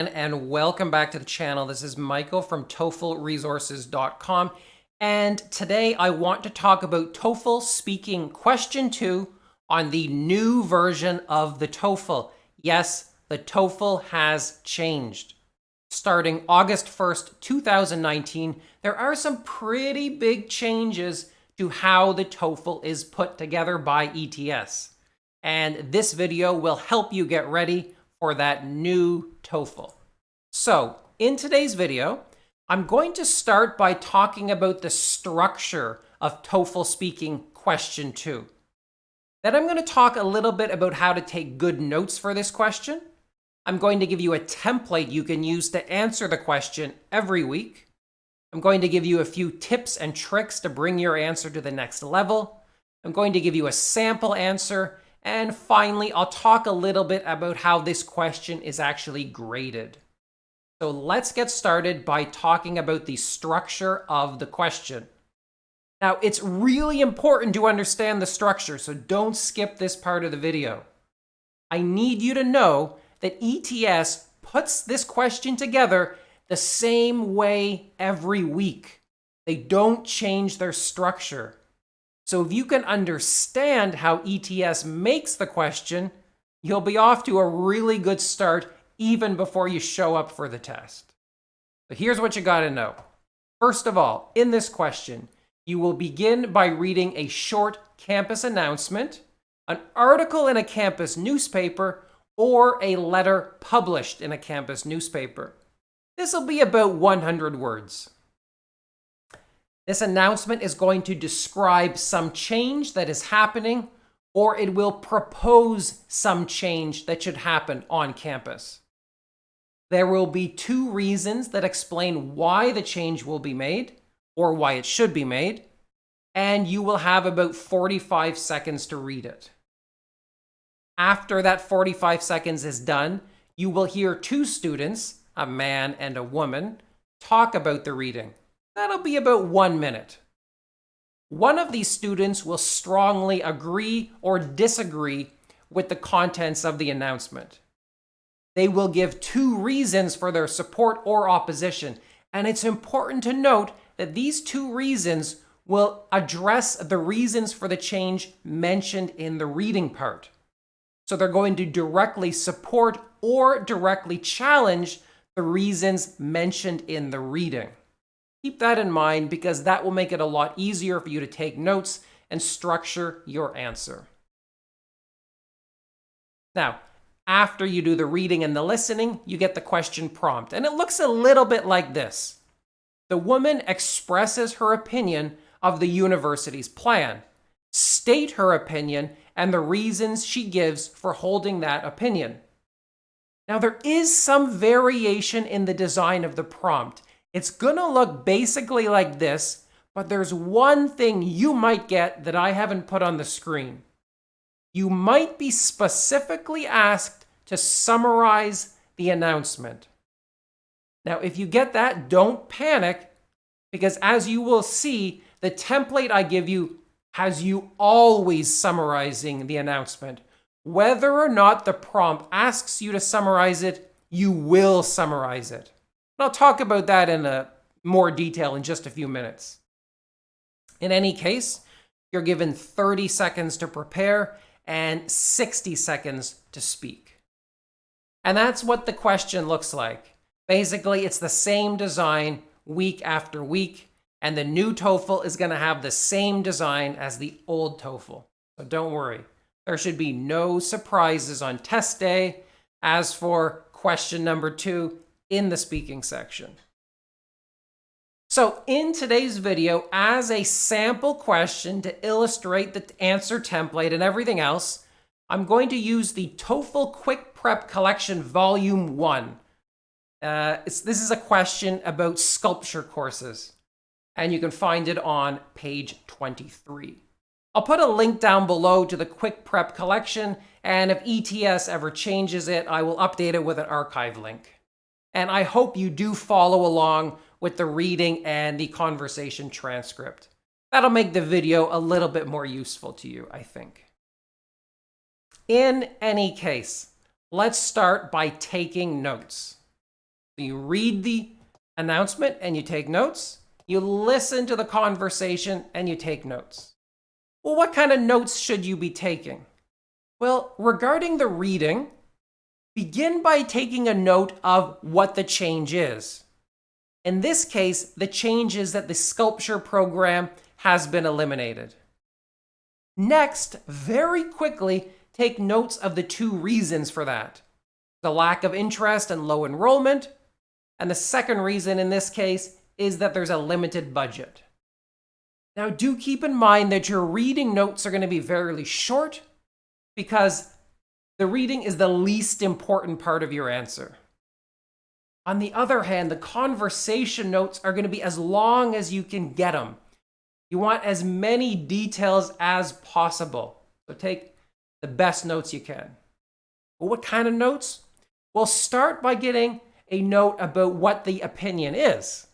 And welcome back to the channel. This is Michael from TOEFLresources.com. And today I want to talk about TOEFL Speaking Question 2 on the new version of the TOEFL. Yes, the TOEFL has changed. Starting August 1st, 2019, there are some pretty big changes to how the TOEFL is put together by ETS. And this video will help you get ready for that new TOEFL. So, in today's video, I'm going to start by talking about the structure of TOEFL Speaking Question 2. Then I'm going to talk a little bit about how to take good notes for this question. I'm going to give you a template you can use to answer the question every week. I'm going to give you a few tips and tricks to bring your answer to the next level. I'm going to give you a sample answer. And finally, I'll talk a little bit about how this question is actually graded. So let's get started by talking about the structure of the question. Now, it's really important to understand the structure, so don't skip this part of the video. I need you to know that ETS puts this question together the same way every week. They don't change their structure. So if you can understand how ETS makes the question, you'll be off to a really good start even before you show up for the test. But here's what you got to know. First of all, in this question, you will begin by reading a short campus announcement, an article in a campus newspaper, or a letter published in a campus newspaper. This will be about 100 words. This announcement is going to describe some change that is happening, or it will propose some change that should happen on campus. There will be two reasons that explain why the change will be made, or why it should be made, and you will have about 45 seconds to read it. After that 45 seconds is done, you will hear two students, a man and a woman, talk about the reading. That'll be about 1 minute. One of these students will strongly agree or disagree with the contents of the announcement. They will give two reasons for their support or opposition, and it's important to note that these two reasons will address the reasons for the change mentioned in the reading part. So they're going to directly support or directly challenge the reasons mentioned in the reading. Keep that in mind because that will make it a lot easier for you to take notes and structure your answer. Now, after you do the reading and the listening, you get the question prompt. And it looks a little bit like this. The woman expresses her opinion of the university's plan. State her opinion and the reasons she gives for holding that opinion. Now, there is some variation in the design of the prompt. It's going to look basically like this, but there's one thing you might get that I haven't put on the screen. You might be specifically asked to summarize the announcement. Now, if you get that, don't panic, because as you will see, the template I give you has you always summarizing the announcement. Whether or not the prompt asks you to summarize it, you will summarize it. And I'll talk about that in more detail in just a few minutes. In any case, you're given 30 seconds to prepare and 60 seconds to speak. And that's what the question looks like. Basically, it's the same design week after week, and the new TOEFL is going to have the same design as the old TOEFL. So don't worry. There should be no surprises on test day as for question number 2 in the speaking section. So in today's video, as a sample question to illustrate the answer template and everything else, I'm going to use the TOEFL Quick Prep Collection Volume 1. This is a question about sculpture courses, and you can find it on page 23. I'll put a link down below to the Quick Prep Collection, and if ETS ever changes it, I will update it with an archive link. And I hope you do follow along with the reading and the conversation transcript. That'll make the video a little bit more useful to you, I think. In any case, let's start by taking notes. You read the announcement and you take notes. You listen to the conversation and you take notes. Well, what kind of notes should you be taking? Well, regarding the reading, begin by taking a note of what the change is. In this case, the change is that the sculpture program has been eliminated. Next, very quickly, take notes of the two reasons for that. The lack of interest and low enrollment, and the second reason in this case is that there's a limited budget. Now, do keep in mind that your reading notes are going to be fairly short because the reading is the least important part of your answer. On the other hand, the conversation notes are going to be as long as you can get them. You want as many details as possible. So take the best notes you can. Well, what kind of notes? Well, start by getting a note about what the opinion is.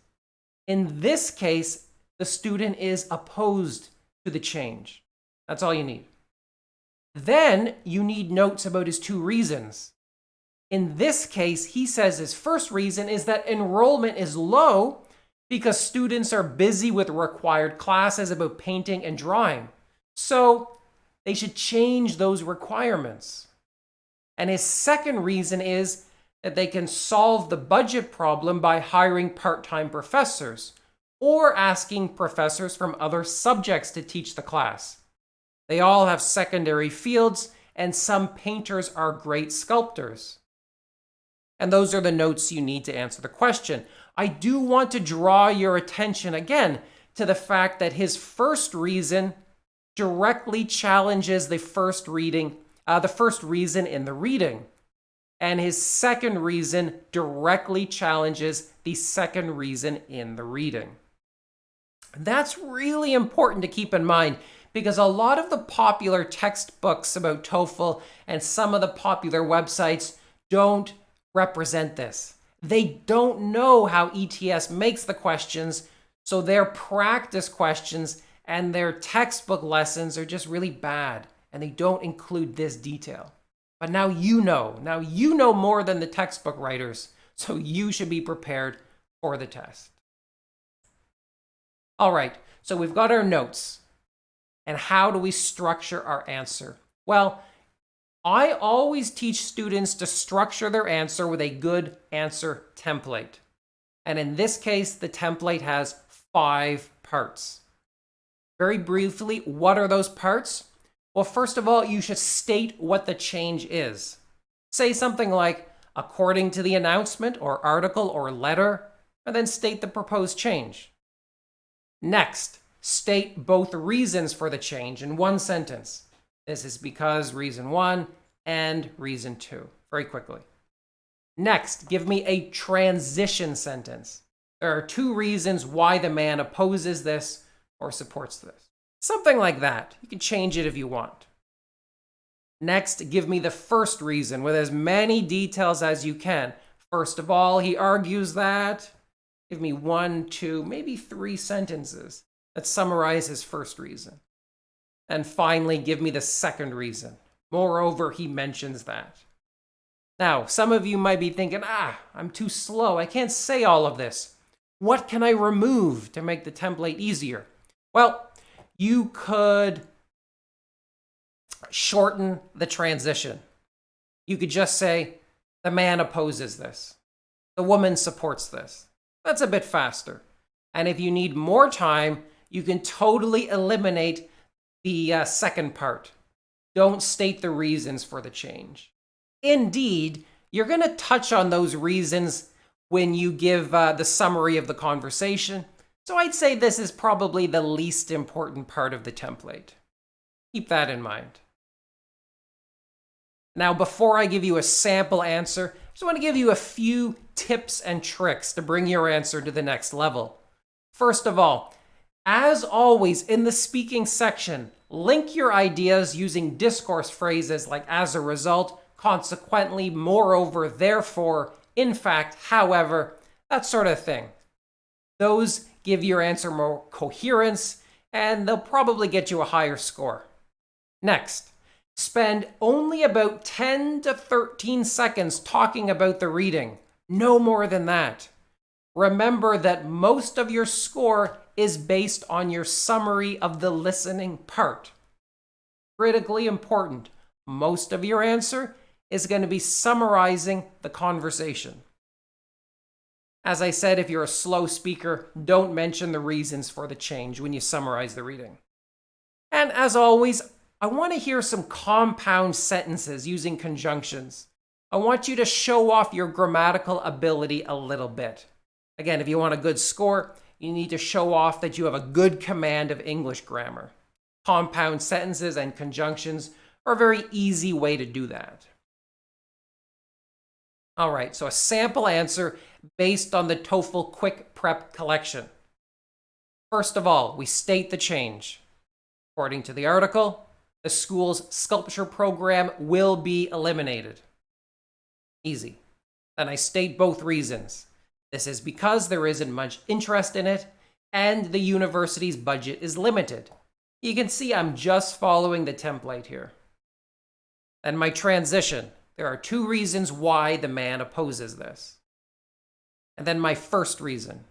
In this case, the student is opposed to the change. That's all you need. Then you need notes about his two reasons. In this case, he says his first reason is that enrollment is low because students are busy with required classes about painting and drawing. So they should change those requirements. And his second reason is that they can solve the budget problem by hiring part-time professors or asking professors from other subjects to teach the class. They all have secondary fields, and some painters are great sculptors. And those are the notes you need to answer the question. I do want to draw your attention again to the fact that his first reason directly challenges the first reason in the reading. And his second reason directly challenges the second reason in the reading. That's really important to keep in mind because a lot of the popular textbooks about TOEFL and some of the popular websites don't represent this. They don't know how ETS makes the questions, so their practice questions and their textbook lessons are just really bad, and they don't include this detail. But now you know. Now you know more than the textbook writers, so you should be prepared for the test. All right, so we've got our notes. And how do we structure our answer? Well, I always teach students to structure their answer with a good answer template. And in this case, the template has 5 parts. Very briefly, what are those parts? Well, first of all, you should state what the change is. Say something like, according to the announcement or article or letter, and then state the proposed change. Next, state both reasons for the change in one sentence. This is because reason 1 and reason 2. Very quickly. Next, give me a transition sentence. There are 2 reasons why the man opposes this or supports this. Something like that. You can change it if you want. Next, give me the first reason with as many details as you can. First of all, he argues that. Give me 1, 2, maybe 3 sentences that summarize his first reason. And finally, give me the second reason. Moreover, he mentions that. Now, some of you might be thinking, I'm too slow. I can't say all of this. What can I remove to make the template easier? Well, you could shorten the transition. You could just say, the man opposes this. The woman supports this. That's a bit faster. And if you need more time, you can totally eliminate the second part. Don't state the reasons for the change. Indeed, you're going to touch on those reasons when you give the summary of the conversation. So I'd say this is probably the least important part of the template. Keep that in mind. Now, before I give you a sample answer, I just want to give you a few tips and tricks to bring your answer to the next level. First of all, as always in the speaking section, link your ideas using discourse phrases like as a result, consequently, moreover, therefore, in fact, however, that sort of thing. Those give your answer more coherence, and they'll probably get you a higher score. Next, spend only about 10 to 13 seconds talking about the reading. No more than that. Remember that most of your score is based on your summary of the listening part. Critically important. Most of your answer is going to be summarizing the conversation. As I said, if you're a slow speaker, don't mention the reasons for the change when you summarize the reading. And as always, I want to hear some compound sentences using conjunctions. I want you to show off your grammatical ability a little bit. Again, if you want a good score, you need to show off that you have a good command of English grammar. Compound sentences and conjunctions are a very easy way to do that. All right, so a sample answer based on the TOEFL Quick Prep collection. First of all, we state the change. According to the article, the school's sculpture program will be eliminated. Easy. Then I state both reasons. This is because there isn't much interest in it, and the university's budget is limited. You can see I'm just following the template here. And my transition. There are two reasons why the man opposes this. And then my first reason.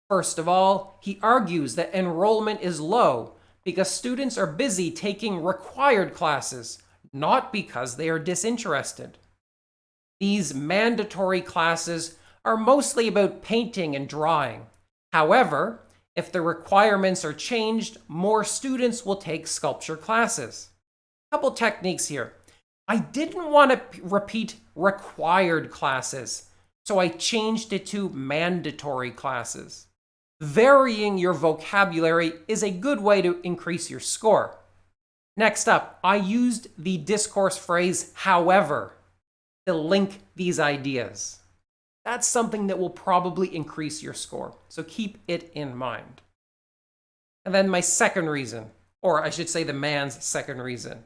First of all, he argues that enrollment is low because students are busy taking required classes, not because they are disinterested. These mandatory classes are mostly about painting and drawing. However, if the requirements are changed, more students will take sculpture classes. Couple techniques here. I didn't want to repeat required classes, so I changed it to mandatory classes. Varying your vocabulary is a good way to increase your score. Next up, I used the discourse phrase, however, to link these ideas. That's something that will probably increase your score, so keep it in mind. And then my second reason, or I should say the man's second reason.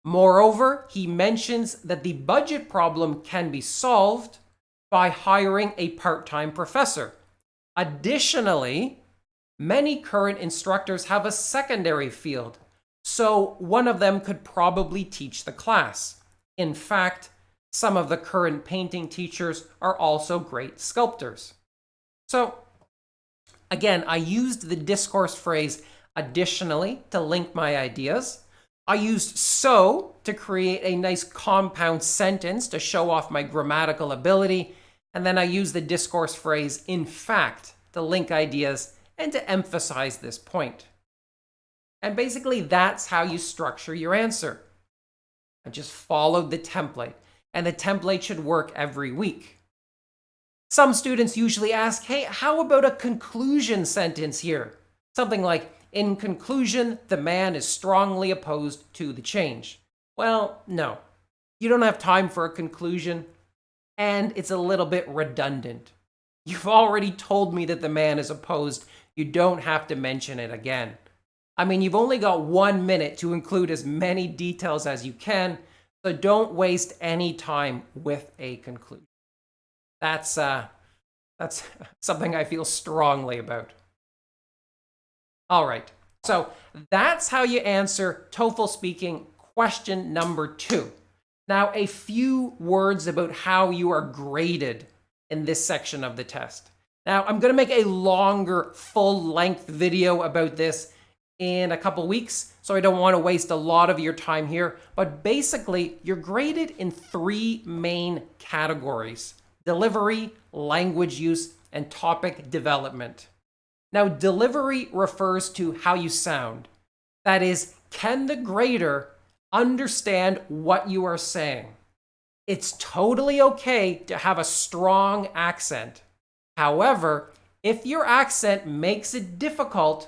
Moreover, he mentions that the budget problem can be solved by hiring a part-time professor. Additionally, many current instructors have a secondary field, so one of them could probably teach the class. In fact, some of the current painting teachers are also great sculptors. So, again, I used the discourse phrase additionally to link my ideas. I used so to create a nice compound sentence to show off my grammatical ability. And then I used the discourse phrase in fact to link ideas and to emphasize this point. And basically, that's how you structure your answer. I just followed the template, and the template should work every week. Some students usually ask, hey, how about a conclusion sentence here? Something like, in conclusion, the man is strongly opposed to the change. Well, no. You don't have time for a conclusion, and it's a little bit redundant. You've already told me that the man is opposed. You don't have to mention it again. I mean, you've only got 1 minute to include as many details as you can, so don't waste any time with a conclusion. That's something I feel strongly about. All right, so that's how you answer TOEFL speaking question number 2. Now, a few words about how you are graded in this section of the test. Now, I'm going to make a longer, full-length video about this in a couple weeks, so I don't want to waste a lot of your time here. But basically, you're graded in 3 main categories: delivery, language use, and topic development. Now, delivery refers to how you sound. That is, can the grader understand what you are saying? It's totally okay to have a strong accent. However, if your accent makes it difficult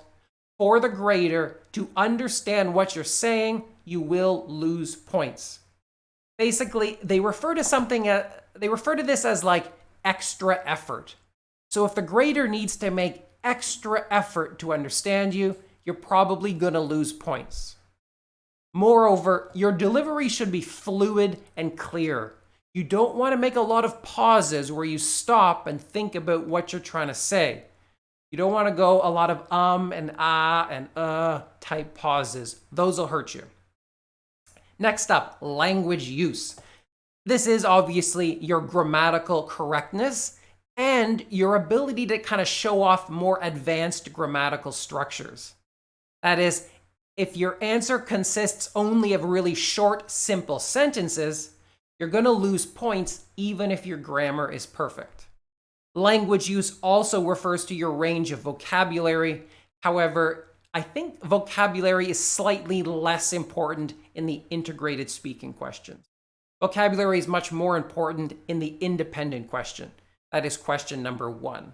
for the grader to understand what you're saying, you will lose points. Basically, they refer to this as like extra effort. So if the grader needs to make extra effort to understand you, you're probably going to lose points. Moreover, your delivery should be fluid and clear. You don't want to make a lot of pauses where you stop and think about what you're trying to say. You don't want to go a lot of and ah and type pauses. Those will hurt you. Next up, language use. This is obviously your grammatical correctness and your ability to kind of show off more advanced grammatical structures. That is, if your answer consists only of really short, simple sentences, you're going to lose points even if your grammar is perfect. Language use also refers to your range of vocabulary. However, I think vocabulary is slightly less important in the integrated speaking questions. Vocabulary is much more important in the independent question. That is question number 1.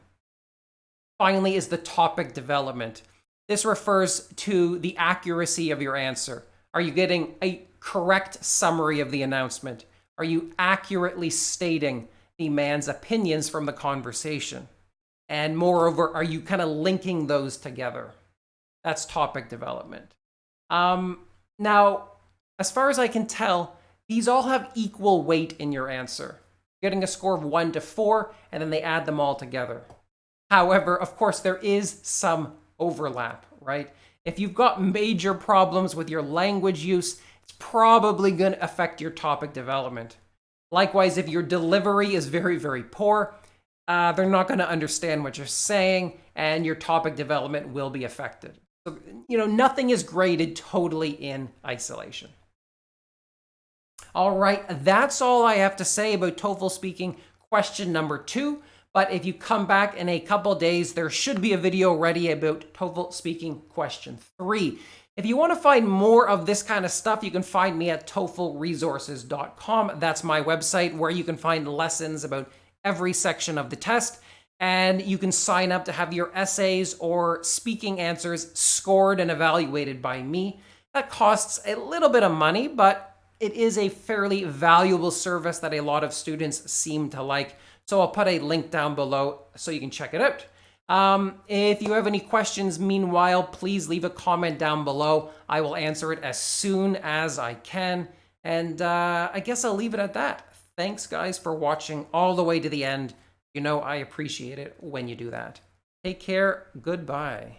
Finally is the topic development. This refers to the accuracy of your answer. Are you getting a correct summary of the announcement? Are you accurately stating the man's opinions from the conversation? And moreover, are you kind of linking those together? That's topic development. Now, as far as I can tell, these all have equal weight in your answer. You're getting a score of 1 to 4, and then they add them all together. However, of course, there is some overlap, right? If you've got major problems with your language use, it's probably going to affect your topic development. Likewise, if your delivery is very, very poor, they're not going to understand what you're saying, and your topic development will be affected. So, nothing is graded totally in isolation. All right, that's all I have to say about TOEFL speaking question number 2. But if you come back in a couple days, there should be a video ready about TOEFL speaking question 3. If you want to find more of this kind of stuff, you can find me at TOEFLresources.com. That's my website where you can find lessons about every section of the test. And you can sign up to have your essays or speaking answers scored and evaluated by me. That costs a little bit of money, but it is a fairly valuable service that a lot of students seem to like. So I'll put a link down below so you can check it out. If you have any questions, meanwhile, please leave a comment down below. I will answer it as soon as I can. And I guess I'll leave it at that. Thanks, guys, for watching all the way to the end. I appreciate it when you do that. Take care. Goodbye.